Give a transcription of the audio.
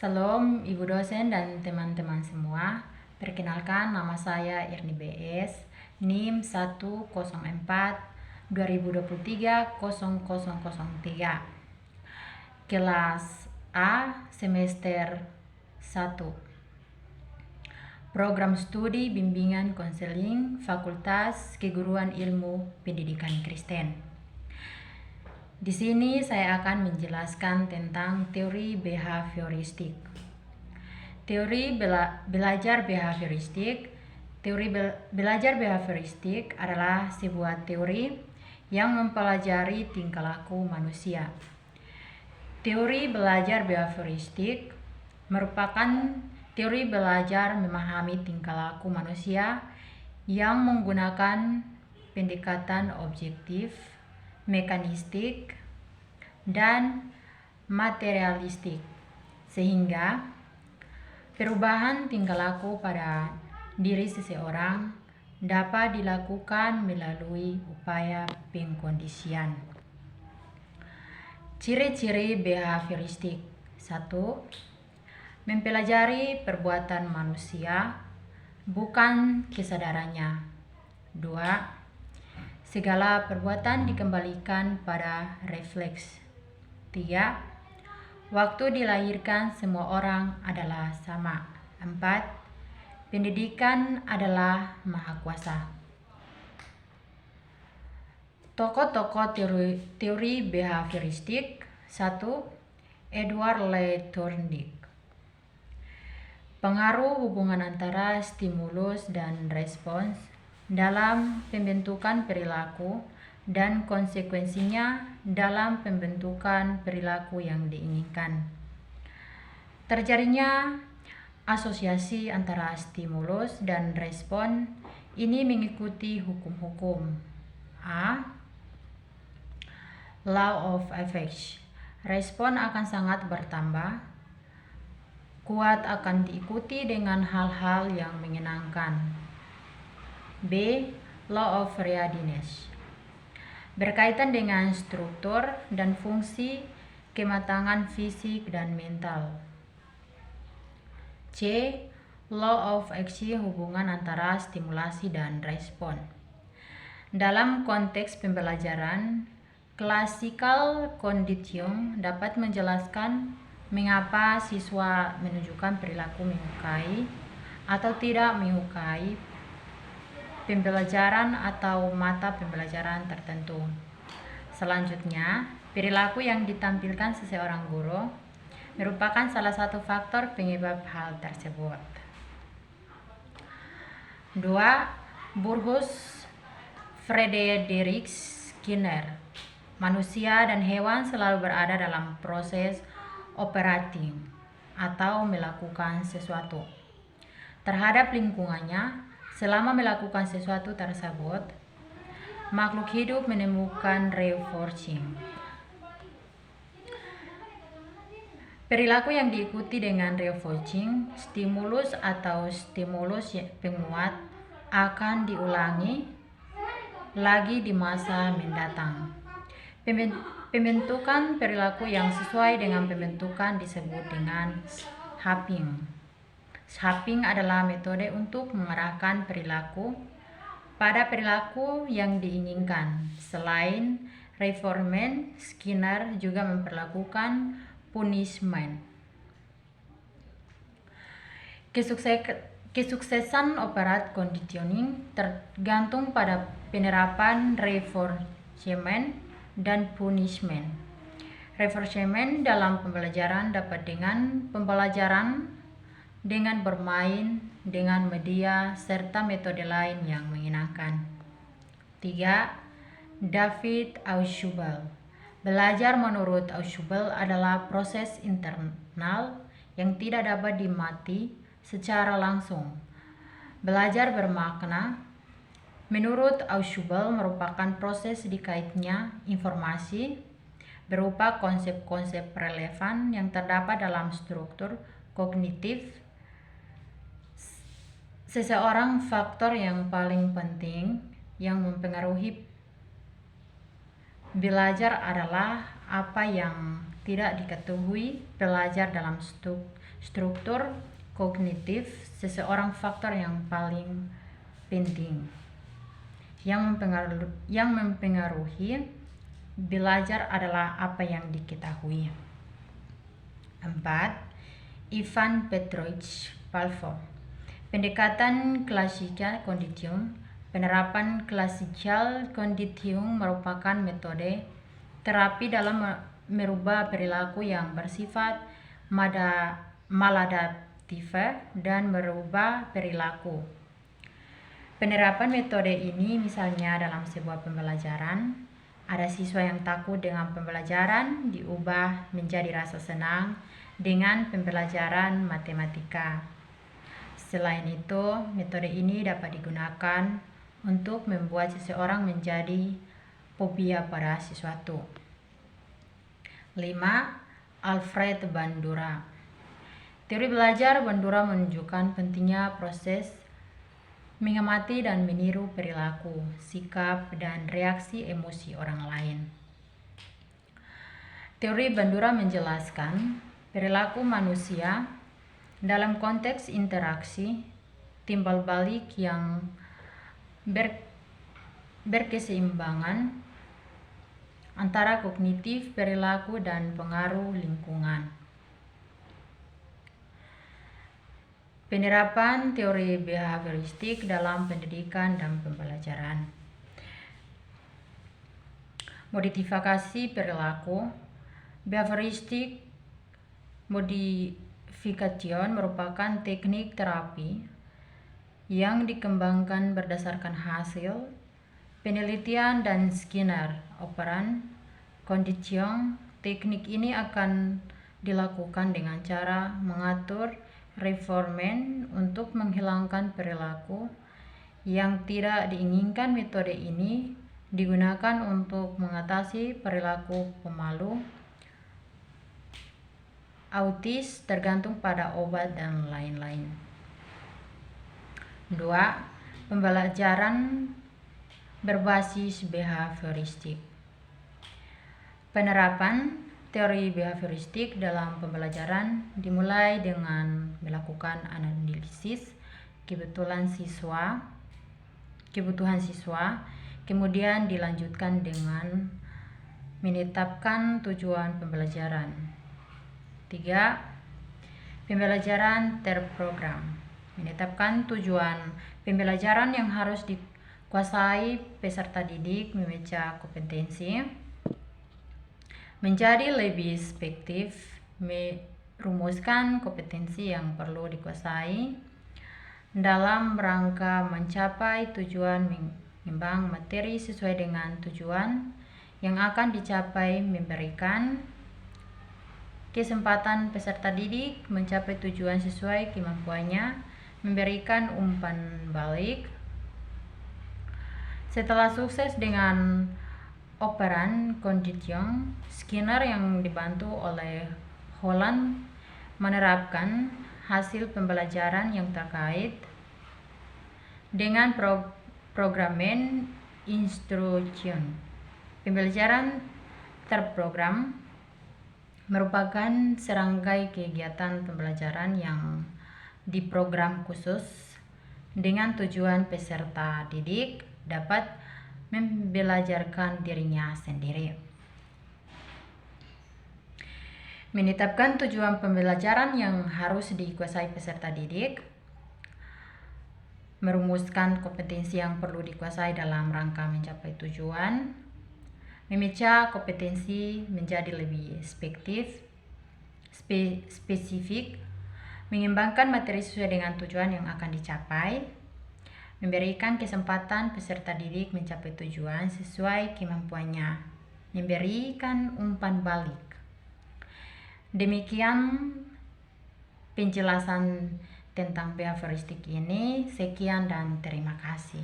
Salam Ibu dosen dan teman-teman semua. Perkenalkan, nama saya Irni BS, NIM 104 2023 0003. Kelas A semester 1. Program Studi Bimbingan Konseling Fakultas Keguruan Ilmu Pendidikan Kristen. Di sini saya akan menjelaskan tentang teori behavioristik. Teori belajar behavioristik. Teori belajar behavioristik adalah sebuah teori yang mempelajari tingkah laku manusia. Teori belajar behavioristik merupakan teori belajar memahami tingkah laku manusia yang menggunakan pendekatan objektif, mekanistik, dan materialistik, sehingga perubahan tingkah laku pada diri seseorang dapat dilakukan melalui upaya pengkondisian. Ciri-ciri behavioristik. 1. Mempelajari perbuatan manusia, bukan kesadarannya. 2. Segala perbuatan dikembalikan pada refleks. 3. Waktu dilahirkan semua orang adalah sama. 4. Pendidikan adalah maha kuasa. Tokoh-tokoh teori behavioristik. 1. Edward Lee Thorndike. Pengaruh hubungan antara stimulus dan respons dalam pembentukan perilaku dan konsekuensinya dalam pembentukan perilaku yang diinginkan. Terjadinya asosiasi antara stimulus dan respon ini mengikuti hukum-hukum. A. Law of effect. Respon akan sangat bertambah kuat akan diikuti dengan hal-hal yang menyenangkan. B. Law of readiness. Berkaitan dengan struktur dan fungsi kematangan fisik dan mental. C. Law of action, hubungan antara stimulasi dan respon. Dalam konteks pembelajaran, classical condition dapat menjelaskan mengapa siswa menunjukkan perilaku menyukai atau tidak menyukai pembelajaran atau mata pembelajaran tertentu. Selanjutnya, perilaku yang ditampilkan seseorang guru merupakan salah satu faktor penyebab hal tersebut. 2. Burrhus Frederick Skinner. Manusia dan hewan selalu berada dalam proses operating atau melakukan sesuatu terhadap lingkungannya. Selama melakukan sesuatu tersebut, makhluk hidup menemukan reinforcing. Perilaku yang diikuti dengan reinforcing, stimulus atau stimulus penguat akan diulangi lagi di masa mendatang. Pembentukan perilaku yang sesuai dengan pembentukan disebut dengan shaping. Shaping adalah metode untuk mengarahkan perilaku pada perilaku yang diinginkan. Selain reinforcement, Skinner juga memperlakukan punishment. Kesuksesan operat conditioning tergantung pada penerapan reinforcement dan punishment. Reinforcement dalam pembelajaran dapat dengan pembelajaran dengan bermain dengan media serta metode lain yang menyenangkan. 3. David Ausubel. Belajar menurut Ausubel adalah proses internal yang tidak dapat dimati secara langsung. Belajar bermakna menurut Ausubel merupakan proses dikaitnya informasi berupa konsep-konsep relevan yang terdapat dalam struktur kognitif seseorang. Faktor yang paling penting yang mempengaruhi belajar adalah apa yang tidak diketahui pelajar dalam struktur kognitif seseorang. Faktor yang paling penting yang mempengaruhi belajar adalah apa yang diketahui. 4. Ivan Petrovich Pavlov. Pendekatan klasikal konditium. Penerapan klasikal konditium merupakan metode terapi dalam merubah perilaku yang bersifat maladaptif dan merubah perilaku. Penerapan metode ini misalnya dalam sebuah pembelajaran, ada siswa yang takut dengan pembelajaran diubah menjadi rasa senang dengan pembelajaran matematika. Selain itu, metode ini dapat digunakan untuk membuat seseorang menjadi fobia pada sesuatu. 5. Alfred Bandura. Teori belajar Bandura menunjukkan pentingnya proses mengamati dan meniru perilaku, sikap, dan reaksi emosi orang lain. Teori Bandura menjelaskan perilaku manusia dalam konteks interaksi timbal balik yang berkeseimbangan antara kognitif, perilaku, dan pengaruh lingkungan. Penerapan teori behavioristik dalam pendidikan dan pembelajaran. Modifikasi perilaku. Behavioristik modification merupakan teknik terapi yang dikembangkan berdasarkan hasil penelitian dan Skinner operan condition. Teknik ini akan dilakukan dengan cara mengatur reinforcement untuk menghilangkan perilaku yang tidak diinginkan. Metode ini digunakan untuk mengatasi perilaku pemalu, autis, tergantung pada obat, dan lain-lain. 2. Pembelajaran berbasis behavioristik. Penerapan teori behavioristik dalam pembelajaran dimulai dengan melakukan analisis kebutuhan siswa, kemudian dilanjutkan dengan menetapkan tujuan pembelajaran. 3. Pembelajaran terprogram. Menetapkan tujuan pembelajaran yang harus dikuasai peserta didik, memecah kompetensi menjadi lebih efektif, merumuskan kompetensi yang perlu dikuasai dalam rangka mencapai tujuan, menimbang materi sesuai dengan tujuan yang akan dicapai, memberikan kesempatan peserta didik mencapai tujuan sesuai kemampuannya, memberikan umpan balik. Setelah sukses dengan operan condition, Skinner yang dibantu oleh Holland menerapkan hasil pembelajaran yang terkait dengan programming instruction. Pembelajaran terprogram merupakan serangkai kegiatan pembelajaran yang diprogram khusus dengan tujuan peserta didik dapat membelajarkan dirinya sendiri. Menetapkan tujuan pembelajaran yang harus dikuasai peserta didik, merumuskan kompetensi yang perlu dikuasai dalam rangka mencapai tujuan, memecah kompetensi menjadi lebih spesifik, mengembangkan materi sesuai dengan tujuan yang akan dicapai, memberikan kesempatan peserta didik mencapai tujuan sesuai kemampuannya, memberikan umpan balik. Demikian penjelasan tentang behavioristik ini. Sekian dan terima kasih.